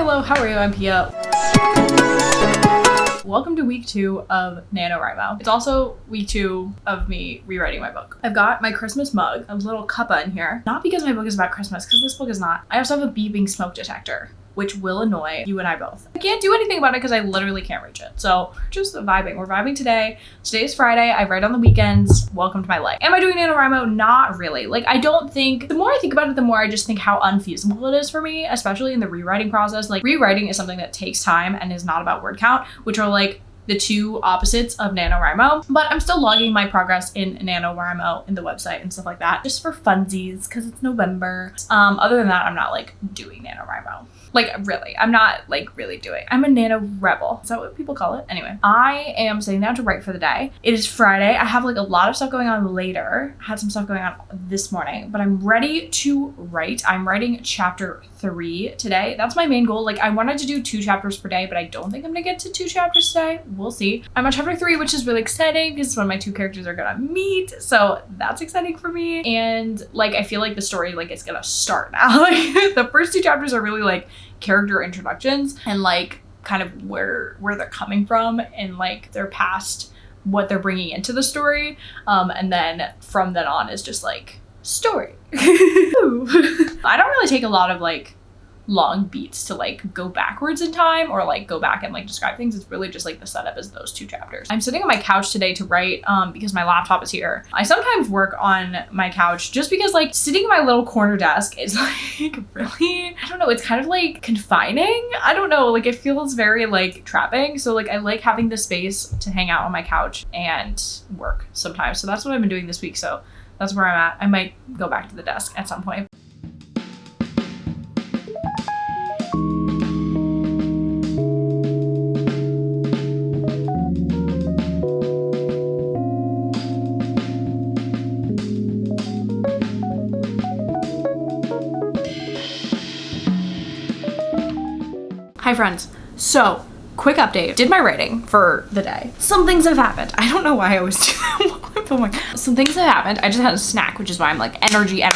hello, how are you? I'm Pia. Welcome to week 2 of NaNoWriMo. It's also week 2 of me rewriting my book. I've got my Christmas mug, a little cuppa in here. Not because my book is about Christmas, because this book is not. I also have a beeping smoke detector, which will annoy you and I both. I can't do anything about it because I literally can't reach it. So we're just vibing. We're vibing today. Today is Friday. I write on the weekends. Welcome to my life. Am I doing NaNoWriMo? Not really. Like, I don't think, the more I think about it, the more I just think how unfeasible it is for me, especially in the rewriting process. Like, rewriting is something that takes time and is not about word count, which are like the two opposites of NaNoWriMo. But I'm still logging my progress in NaNoWriMo in the website and stuff like that, just for funsies, because it's November. Other than that, I'm not like doing NaNoWriMo. Like, really, I'm not like really doing. I'm a nano rebel. Is that what people call it? Anyway, I am sitting down to write for the day. It is Friday. I have like a lot of stuff going on later. I had some stuff going on this morning, but I'm ready to write. I'm writing chapter 3 today. That's my main goal. Like, I wanted to do 2 chapters per day, but I don't think I'm gonna get to 2 chapters today. We'll see. I'm on chapter 3, which is really exciting because it's when my 2 characters are gonna meet. So that's exciting for me. And like, I feel like the story like is gonna start now. Like, the first 2 chapters are really like character introductions and like kind of where they're coming from and like their past, what they're bringing into the story, and then from then on is just like story. I don't really take a lot of like long beats to like go backwards in time or like go back and like describe things. It's really just like the setup is those 2 chapters. I'm sitting on my couch today to write because my laptop is here. I sometimes work on my couch just because like sitting at my little corner desk is like really, I don't know, it's kind of like confining. I don't know, like it feels very like trapping. So like I like having the space to hang out on my couch and work sometimes. So that's what I've been doing this week. So that's where I'm at. I might go back to the desk at some point. Hi friends, so quick update. Did my writing for the day. Some things have happened. I don't know why I always do that while I'm filming. Some things have happened. I just had a snack, which is why I'm like energy. I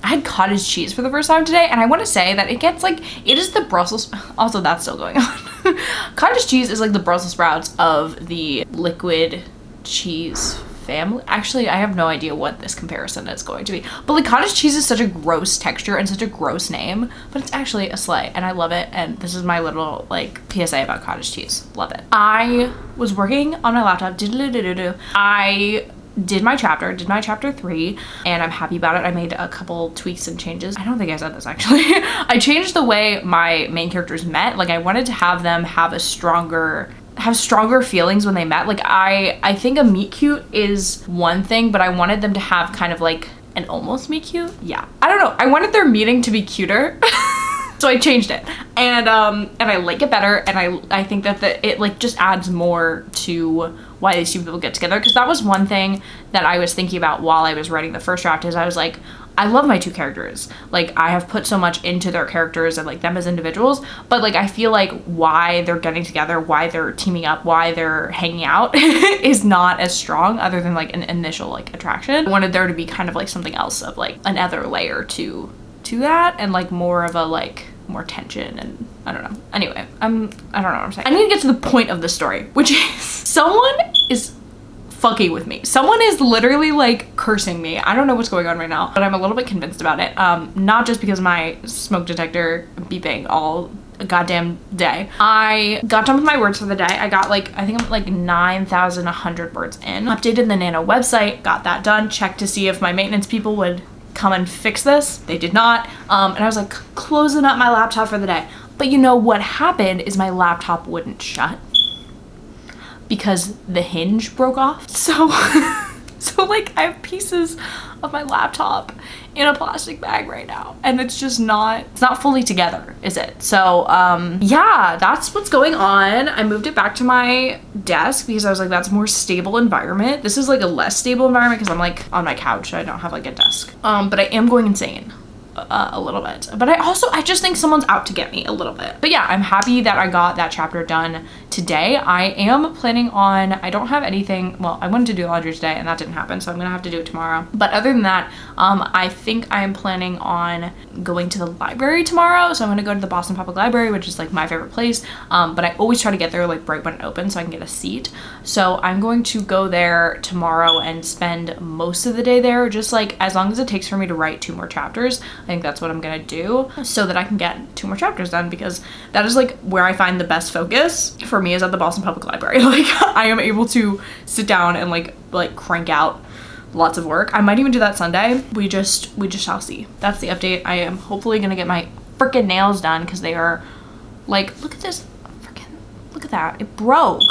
had cottage cheese for the first time today, and I want to say that it gets like, it is the Brussels, also that's still going on. Cottage cheese is like the Brussels sprouts of the liquid cheese family. Actually, I have no idea what this comparison is going to be, but like cottage cheese is such a gross texture and such a gross name, but it's actually a slay and I love it. And this is my little like PSA about cottage cheese. Love it. I was working on my laptop. I did my chapter 3 and I'm happy about it. I made a couple tweaks and changes. I don't think I said this actually. I changed the way my main characters met. Like I wanted to have them have stronger feelings when they met. Like I think a meet cute is one thing, but I wanted them to have kind of like an almost meet cute. Yeah, I don't know. I wanted their meeting to be cuter. So I changed it and I like it better. And I think that it like just adds more to why these 2 people get together. Cause that was one thing that I was thinking about while I was writing the first draft is I was like, I love my 2 characters. Like I have put so much into their characters and like them as individuals, but like I feel like why they're getting together, why they're teaming up, why they're hanging out is not as strong other than like an initial like attraction. I wanted there to be kind of like something else of like another layer to that and like more of a like more tension and I don't know. Anyway, I don't know what I'm saying. I need to get to the point of the story, which is someone is fucking with me. Someone is literally like cursing me. I don't know what's going on right now, but I'm a little bit convinced about it. Not just because my smoke detector beeping all goddamn day. I got done with my words for the day. I got like, I think I'm like 9,100 words in. Updated the Nano website, got that done. Checked to see if my maintenance people would come and fix this. They did not. And I was like closing up my laptop for the day. But you know what happened is my laptop wouldn't shut because the hinge broke off. So like I have pieces of my laptop in a plastic bag right now and it's just it's not fully together, is it? So yeah, that's what's going on. I moved it back to my desk because I was like, that's a more stable environment. This is like a less stable environment because I'm like on my couch. I don't have like a desk. But I am going insane. a little bit. But I just think someone's out to get me a little bit. But yeah, I'm happy that I got that chapter done today. I am planning on, I don't have anything, well, I wanted to do laundry today and that didn't happen, so I'm gonna have to do it tomorrow. But other than that, I think I am planning on going to the library tomorrow. So I'm gonna go to the Boston Public Library, which is like my favorite place. But I always try to get there like right when it opens so I can get a seat. So I'm going to go there tomorrow and spend most of the day there, just like as long as it takes for me to write 2 more chapters. I think that's what I'm gonna do so that I can get 2 more chapters done, because that is like where I find the best focus for me, is at the Boston Public Library. Like I am able to sit down and like crank out lots of work. I might even do that Sunday. We just shall see. That's the update. I am hopefully gonna get my freaking nails done, because they are like, look at this freaking, look at that, it broke.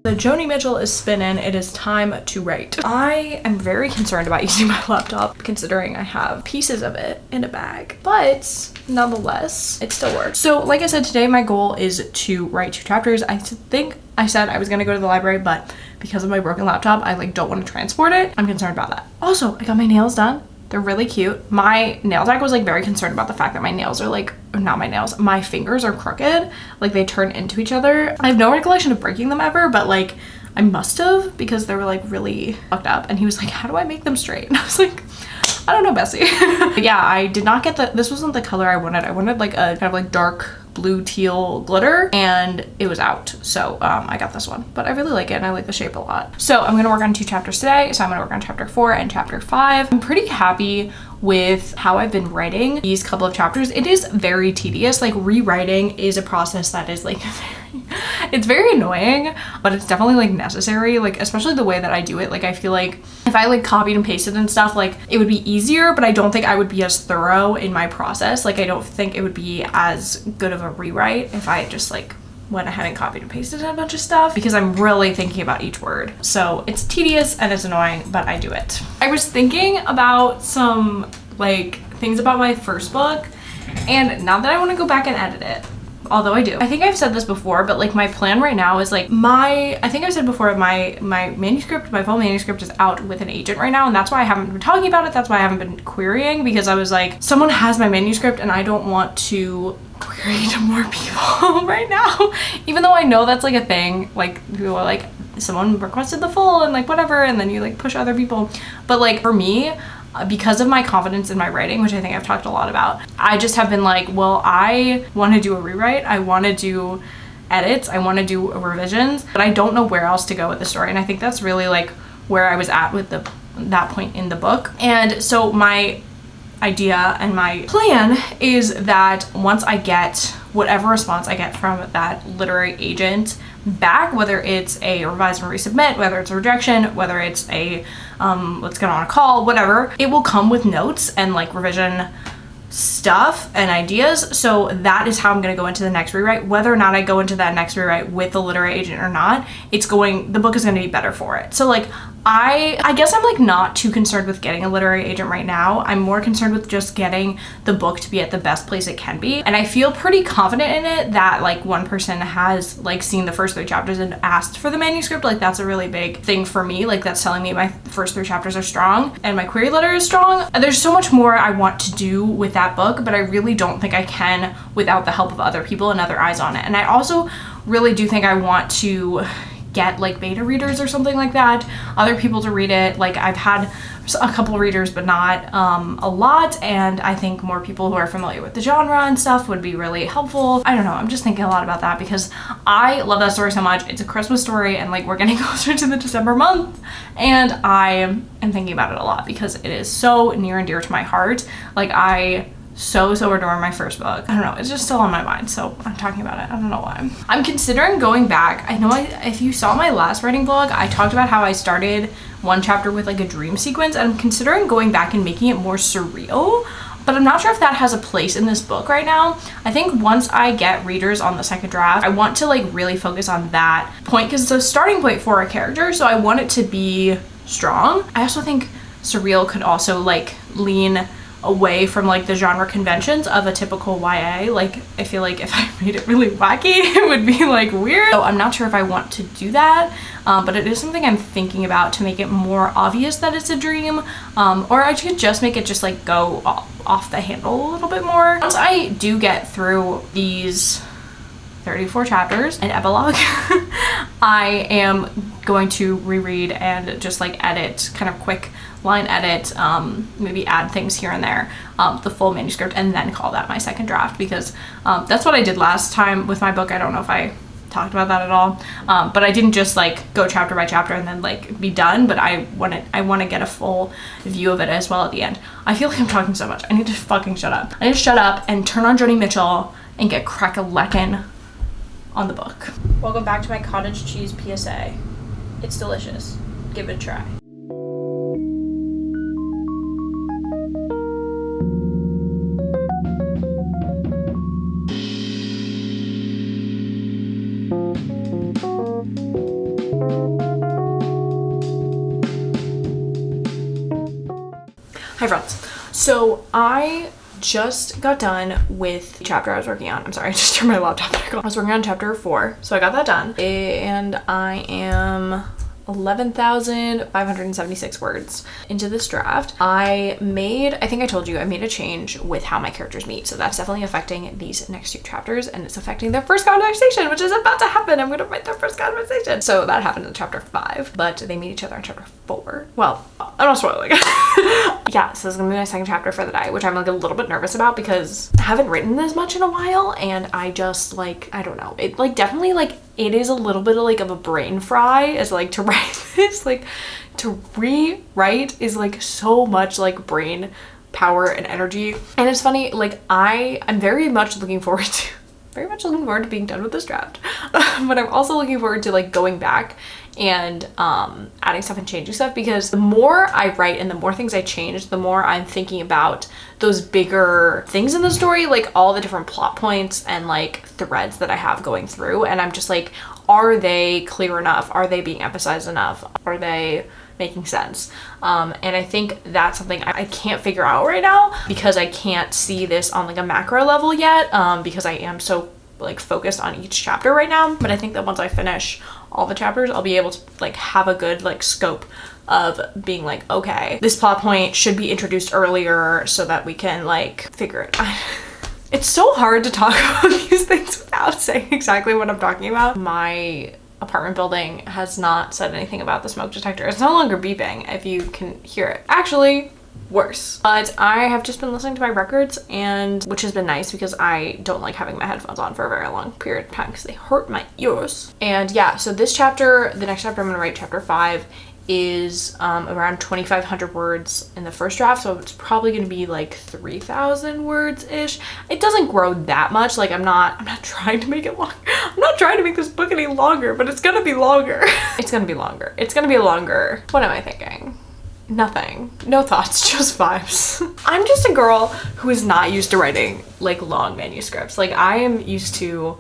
The Joni Mitchell is spinning. It is time to write. I am very concerned about using my laptop, considering I have pieces of it in a bag, but nonetheless, it still works. So like I said, today my goal is to write 2 chapters. I think I said I was gonna go to the library, but because of my broken laptop, I like don't want to transport it. I'm concerned about that. Also, I got my nails done. They're really cute. My nail tech was like very concerned about the fact that my nails are like, not my nails, my fingers are crooked. Like they turn into each other. I have no recollection of breaking them ever, but like I must have, because they were like really fucked up. And he was like, how do I make them straight? And I was like, I don't know, Bessie. But yeah, I did not get this wasn't the color I wanted. I wanted like a kind of like dark blue teal glitter, and it was out. So I got this one, but I really like it and I like the shape a lot. So I'm gonna work on 2 chapters today. So I'm gonna work on chapter 4 and chapter 5. I'm pretty happy with how I've been writing these couple of chapters. It is very tedious. Like rewriting is a process that is like it's very annoying, but it's definitely like necessary, like especially the way that I do it. Like I feel like if I like copied and pasted and stuff, like it would be easier, but I don't think I would be as thorough in my process. Like I don't think it would be as good of a rewrite if I just like went ahead and copied and pasted a bunch of stuff, because I'm really thinking about each word. So it's tedious and it's annoying, but I do it. I was thinking about some like things about my first book, and now that I want to go back and edit it, although I do. I think I've said this before, but like my plan right now is like I think I've said before, my manuscript, my full manuscript is out with an agent right now, and that's why I haven't been talking about it. That's why I haven't been querying, because I was like, someone has my manuscript and I don't want to query to more people right now. Even though I know that's like a thing, like people are like, someone requested the full and like whatever, and then you like push other people. But like for me, because of my confidence in my writing, which I think I've talked a lot about, I just have been like, well, I want to do a rewrite, I want to do edits, I want to do revisions, but I don't know where else to go with the story. And I think that's really like where I was at with that point in the book. And so my idea and my plan is that once I get whatever response I get from that literary agent back, whether it's a revise and resubmit, whether it's a rejection, whether it's a let's get on a call, whatever, it will come with notes and like revision stuff and ideas. So that is how I'm going to go into the next rewrite. Whether or not I go into that next rewrite with the literary agent or not, the book is going to be better for it. So like I guess I'm like not too concerned with getting a literary agent right now. I'm more concerned with just getting the book to be at the best place it can be. And I feel pretty confident in it that like one person has like seen the first 3 chapters and asked for the manuscript. Like that's a really big thing for me. Like that's telling me my first 3 chapters are strong and my query letter is strong. There's so much more I want to do with that book, but I really don't think I can without the help of other people and other eyes on it. And I also really do think I want to get like beta readers or something like that, other people to read it. Like I've had a couple readers, but not a lot, and I think more people who are familiar with the genre and stuff would be really helpful. I don't know, I'm just thinking a lot about that because I love that story so much. It's a Christmas story and like we're getting closer to the December month, and I am thinking about it a lot because it is so near and dear to my heart. Like I so adore my first book. I don't know, it's just still on my mind, so I'm talking about it. I don't know why. I'm considering going back. I know if you saw my last writing vlog, I talked about how I started one chapter with like a dream sequence, and I'm considering going back and making it more surreal, but I'm not sure if that has a place in this book right now. I think once I get readers on the second draft, I want to like really focus on that point because it's a starting point for a character, so I want it to be strong. I also think surreal could also like lean away from like the genre conventions of a typical YA. Like I feel like if I made it really wacky, it would be like weird. So I'm not sure if I want to do that, but it is something I'm thinking about to make it more obvious that it's a dream, or I could just make it just like go off the handle a little bit more. Once I do get through these 34 chapters and epilogue, I am going to reread and just like edit, kind of quick line edit, maybe add things here and there, the full manuscript, and then call that my second draft, because that's what I did last time with my book. I don't know if I talked about that at all, but I didn't just like go chapter by chapter and then like be done, but I want to get a full view of it as well at the end. I feel like I'm talking so much. I need to fucking shut up. I need to shut up and turn on Joni Mitchell and get crack-a-leckin' on the book. Welcome back to my cottage cheese PSA. It's delicious. Give it a try. Hi friends. So I just got done with the chapter I was working on. I'm sorry, I just turned my laptop back on. I was working on chapter 4, so I got that done. And I am 11,576 words into this draft. I think I told you, I made a change with how my characters meet. So that's definitely affecting these next 2 chapters, and it's affecting their first conversation, which is about to happen. I'm gonna write their first conversation. So that happened in chapter 5, but they meet each other in chapter 4. Well, I'm not spoiling. Yeah, so this is gonna be my second chapter for the day, which I'm like a little bit nervous about because I haven't written this much in a while, and I just like, I don't know. It like definitely like, it is a little bit of like of a brain fry as like to write this, like to rewrite is like so much like brain power and energy. And it's funny, like I'm very much looking forward to being done with this draft. But I'm also looking forward to like going back and adding stuff and changing stuff, because the more I write and the more things I change, the more I'm thinking about those bigger things in the story, like all the different plot points and like threads that I have going through, and I'm just like, are they clear enough? Are they being emphasized enough? Are they making sense? And I think that's something I can't figure out right now, because I can't see this on like a macro level yet, because I am so like focused on each chapter right now. But I think that once I finish all the chapters, I'll be able to like have a good like scope of being like, okay, this plot point should be introduced earlier so that we can like figure it out. It's so hard to talk about these things without saying exactly what I'm talking about. My apartment building has not said anything about the smoke detector. It's no longer beeping, if you can hear it. Actually, worse. But I have just been listening to my records, and which has been nice because I don't like having my headphones on for a very long period of time because they hurt my ears. And yeah, so this chapter, the next chapter I'm gonna write, chapter 5, is around 2,500 words in the first draft, so it's probably gonna be like 3,000 words ish. It doesn't grow that much. Like I'm not trying to make it long. I'm not trying to make this book any longer, but it's gonna be longer. It's gonna be longer. It's gonna be longer. What am I thinking? Nothing. No thoughts, just vibes. I'm just a girl who is not used to writing like long manuscripts. Like I am used to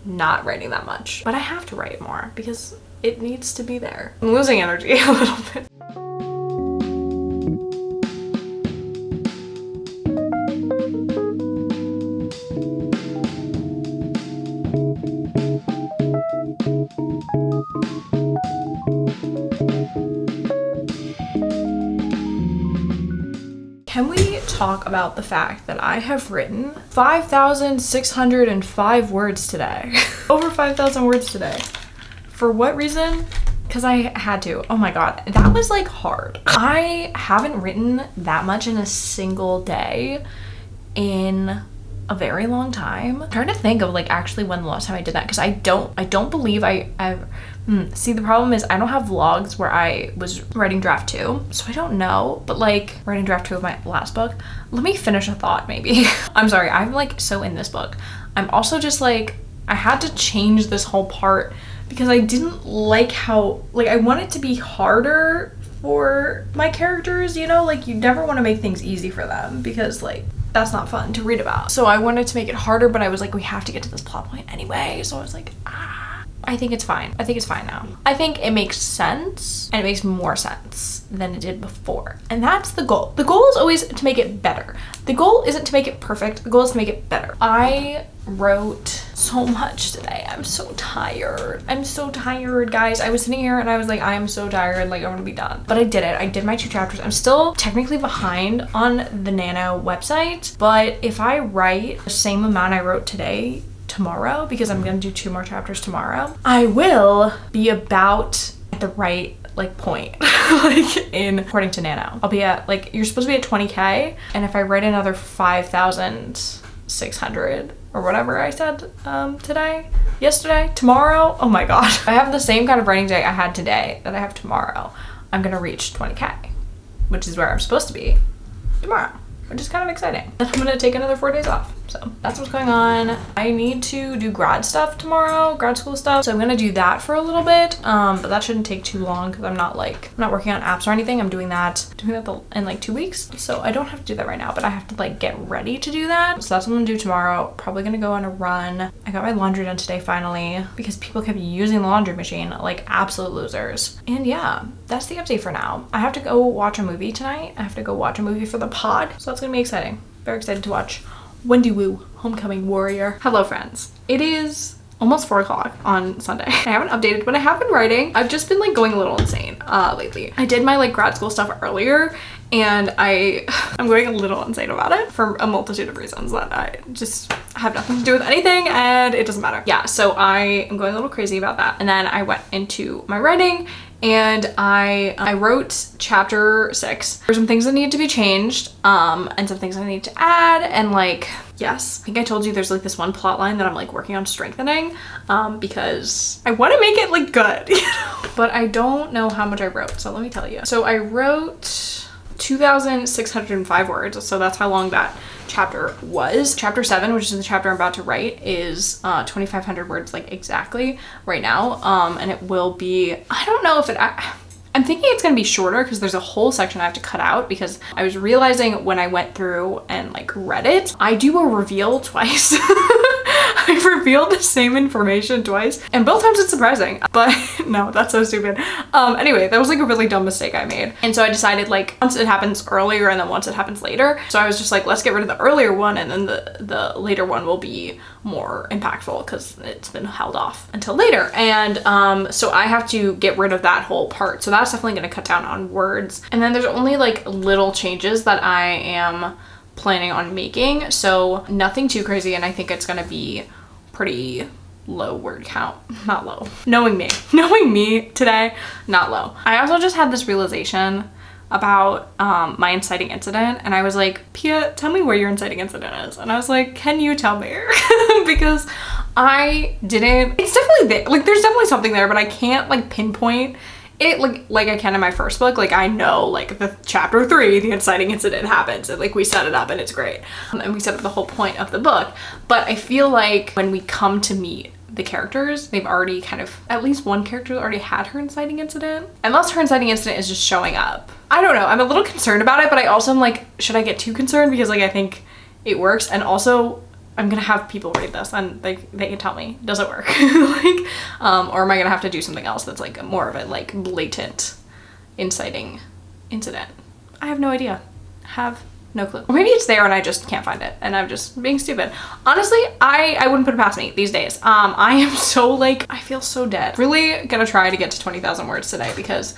not writing that much, but I have to write more because it needs to be there. I'm losing energy a little bit. Can we talk about the fact that I have written 5,605 words today? Over 5,000 words today. For what reason? Because I had to. Oh my god, that was like hard. I haven't written that much in a single day in a very long time. I'm trying to think of like actually when the last time I did that, because I don't believe I've see, the problem is I don't have vlogs where I was writing draft 2, so I don't know, but like writing draft 2 of my last book. Let me finish a thought maybe. I'm sorry, I'm like so in this book. I'm also just like, I had to change this whole part because I didn't like how, like I want it to be harder for my characters, you know, like you never want to make things easy for them because like that's not fun to read about. So I wanted to make it harder, but I was like, we have to get to this plot point anyway. So I was like, I think it's fine. I think it's fine now. I think it makes sense, and it makes more sense than it did before. And that's the goal. The goal is always to make it better. The goal isn't to make it perfect. The goal is to make it better. I wrote so much today. I'm so tired. I'm so tired, guys. I was sitting here and I was like, I am so tired. Like, I want to be done. But I did it. I did my 2 chapters. I'm still technically behind on the Nano website, but if I write the same amount I wrote today, tomorrow, because I'm gonna do 2 more chapters tomorrow, I will be about at the right like point like in according to Nano. I'll be at like, you're supposed to be at 20k, and if I write another 5,600 or whatever I said yesterday, tomorrow, oh my god, I have the same kind of writing day I had today that I have tomorrow. I'm gonna reach 20k, which is where I'm supposed to be tomorrow, which is kind of exciting. And I'm gonna take another 4 days off. So that's what's going on. I need to do grad stuff tomorrow, grad school stuff. So I'm gonna do that for a little bit, but that shouldn't take too long because I'm not working on apps or anything. I'm doing that in like 2 weeks. So I don't have to do that right now, but I have to like get ready to do that. So that's what I'm gonna do tomorrow. Probably gonna go on a run. I got my laundry done today finally because people kept using the laundry machine like absolute losers. And yeah, that's the update for now. I have to go watch a movie tonight. I have to go watch a movie for the pod. So that's gonna be exciting. Very excited to watch Wendy Wu, Homecoming Warrior. Hello friends. It is almost 4 o'clock on Sunday. I haven't updated, but I have been writing. I've just been like going a little insane lately. I did my like grad school stuff earlier, and I'm going a little insane about it for a multitude of reasons that I just have nothing to do with anything, and it doesn't matter. Yeah, so I am going a little crazy about that. And then I went into my writing, and I wrote chapter 6. There's some things that need to be changed, and some things I need to add, and like, yes, I think I told you there's like this one plot line that I'm like working on strengthening, because I want to make it like good, you know? But I don't know how much I wrote, so let me tell you. So I wrote 2,605 words, so that's how long that chapter was. Chapter 7, which is the chapter I'm about to write, is 2,500 words like exactly right now, and it will be, I don't know if I'm thinking it's gonna be shorter because there's a whole section I have to cut out, because I was realizing when I went through and like read it, I do a reveal twice. I revealed the same information twice, and both times it's surprising, but no, that's so stupid. Anyway, that was like a really dumb mistake I made. And so I decided like once it happens earlier and then once it happens later. So I was just like, let's get rid of the earlier one, and then the later one will be more impactful because it's been held off until later. And so I have to get rid of that whole part. So that's definitely gonna cut down on words. And then there's only like little changes that I am planning on making, so nothing too crazy, and I think it's gonna be pretty low word count. Not low. Knowing me today, not low. I also just had this realization about my inciting incident, and I was like, Pia, tell me where your inciting incident is. And I was like, can you tell me? Because I didn't, it's definitely there, like there's definitely something there, but I can't like pinpoint it like I can in my first book. Like I know like the chapter 3, the inciting incident happens, and like we set it up and it's great, and we set up the whole point of the book. But I feel like when we come to meet the characters, they've already kind of, at least one character already had her inciting incident, unless her inciting incident is just showing up. I don't know, I'm a little concerned about it, but I also am like, should I get too concerned? Because like I think it works, and also I'm gonna have people read this and they can tell me, does it work? Like, or am I gonna have to do something else that's like more of a like blatant inciting incident? I have no idea. Have no clue. Or maybe it's there and I just can't find it and I'm just being stupid. Honestly, I wouldn't put it past me these days. I am so like, I feel so dead. Really gonna try to get to 20,000 words today because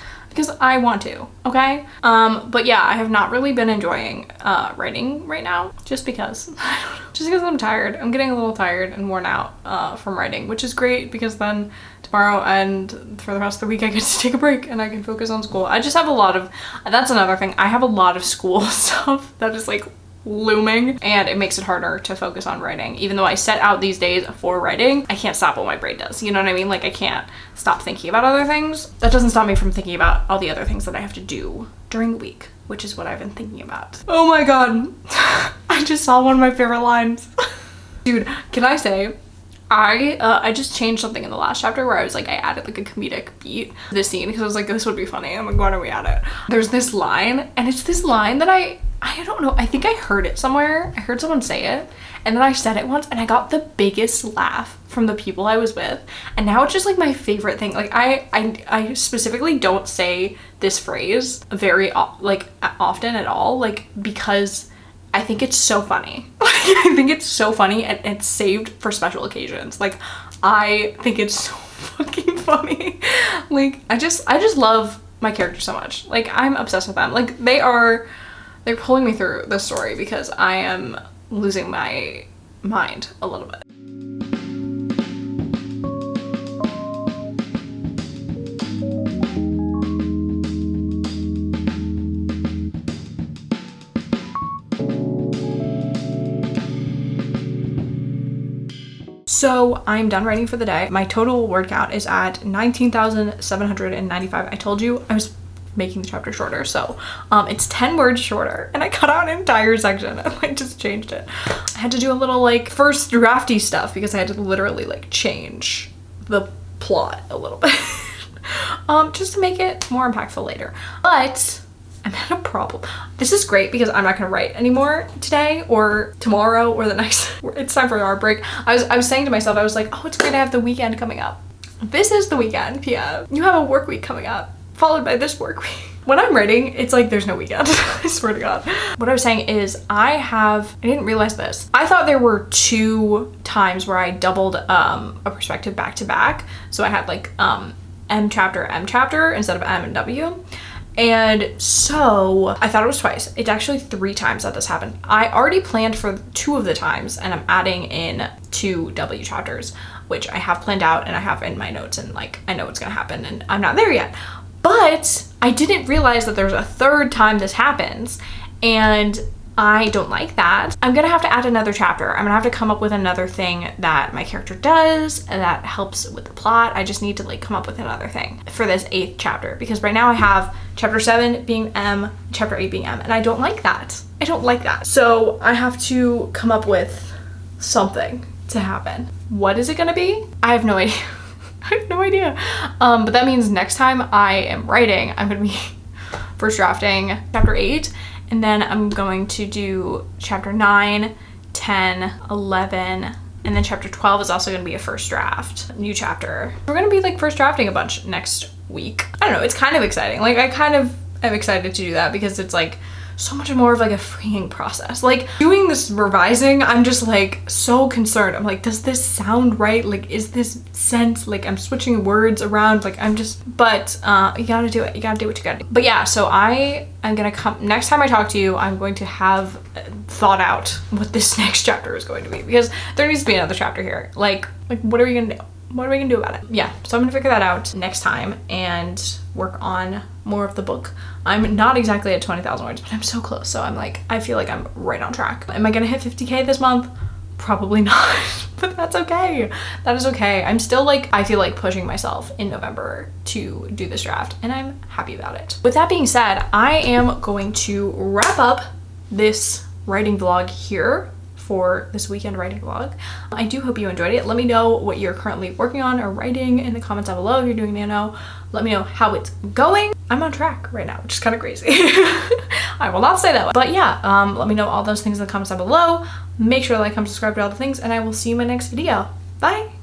I want to, okay? But yeah, I have not really been enjoying writing right now, just because, I don't know, just because I'm tired. I'm getting a little tired and worn out from writing, which is great because then tomorrow and for the rest of the week I get to take a break and I can focus on school. I just have a lot of, that's another thing, I have a lot of school stuff that is like looming, and it makes it harder to focus on writing. Even though I set out these days for writing, I can't stop what my brain does, you know what I mean? Like I can't stop thinking about other things. That doesn't stop me from thinking about all the other things that I have to do during the week, which is what I've been thinking about. Oh my god, I just saw one of my favorite lines. Dude, can I say, I just changed something in the last chapter where I was like, I added like a comedic beat to this scene because I was like, this would be funny. I'm like, why don't we add it? There's this line, and it's this line that I I don't know, I think I heard it somewhere. I heard someone say it, and then I said it once and I got the biggest laugh from the people I was with, and now it's just like my favorite thing. Like I specifically don't say this phrase very like often at all, like because I think it's so funny. I think it's so funny, and it's saved for special occasions. Like I think it's so fucking funny. Like I just love my character so much. Like I'm obsessed with them. Like they're pulling me through this story because I am losing my mind a little bit. So I'm done writing for the day. My total word count is at 19,795. I told you I was making the chapter shorter, so it's 10 words shorter, and I cut out an entire section and I just changed it. I had to do a little like first drafty stuff because I had to literally like change the plot a little bit just to make it more impactful later. But I'm at a problem. This is great because I'm not gonna write anymore today or tomorrow or the next, it's time for our break. I was saying to myself, I was like, oh, it's great, I have the weekend coming up. This is the weekend, Pia. You have a work week coming up, followed by this work week. When I'm writing, it's like there's no weekend. I swear to God. What I was saying is I didn't realize this. I thought there were 2 times where I doubled a perspective back to back. So I had like M chapter instead of M and W. And so I thought it was twice. It's actually 3 times that this happened. I already planned for 2 of the times, and I'm adding in 2 W chapters, which I have planned out and I have in my notes, and like I know what's gonna happen, and I'm not there yet. But I didn't realize that there's a 3rd time this happens, and I don't like that. I'm gonna have to add another chapter. I'm gonna have to come up with another thing that my character does and that helps with the plot. I just need to like come up with another thing for this 8th chapter, because right now I have chapter 7 being M, chapter 8 being M, and I don't like that. I don't like that. So I have to come up with something to happen. What is it gonna be? I have no idea. I have no idea. But that means next time I am writing, I'm gonna be first drafting chapter 8, and then I'm going to do chapter 9, 10, 11, and then chapter 12 is also gonna be a first draft, new chapter. We're gonna be like first drafting a bunch next week. I don't know, it's kind of exciting. Like I kind of am excited to do that because it's like so much more of like a freeing process. Like doing this revising, I'm just like so concerned. I'm like, does this sound right? Like, is this sense? Like I'm switching words around. Like I'm just, but you gotta do it. You gotta do what you gotta do. But yeah, so I'm gonna come, next time I talk to you, I'm going to have thought out what this next chapter is going to be, because there needs to be another chapter here. Like what are we gonna do? What are we gonna do about it? Yeah, so I'm gonna figure that out next time and work on more of the book. I'm not exactly at 20,000 words, but I'm so close. So I'm like, I feel like I'm right on track. Am I gonna hit 50K this month? Probably not, but that's okay. That is okay. I'm still like, I feel like pushing myself in November to do this draft, and I'm happy about it. With that being said, I am going to wrap up this writing vlog here for this weekend writing vlog. I do hope you enjoyed it. Let me know what you're currently working on or writing in the comments down below if you're doing nano. Let me know how it's going. I'm on track right now, which is kind of crazy. I will not say that, but yeah, let me know all those things in the comments down below. Make sure to like, comment, subscribe to all the things, and I will see you in my next video. Bye.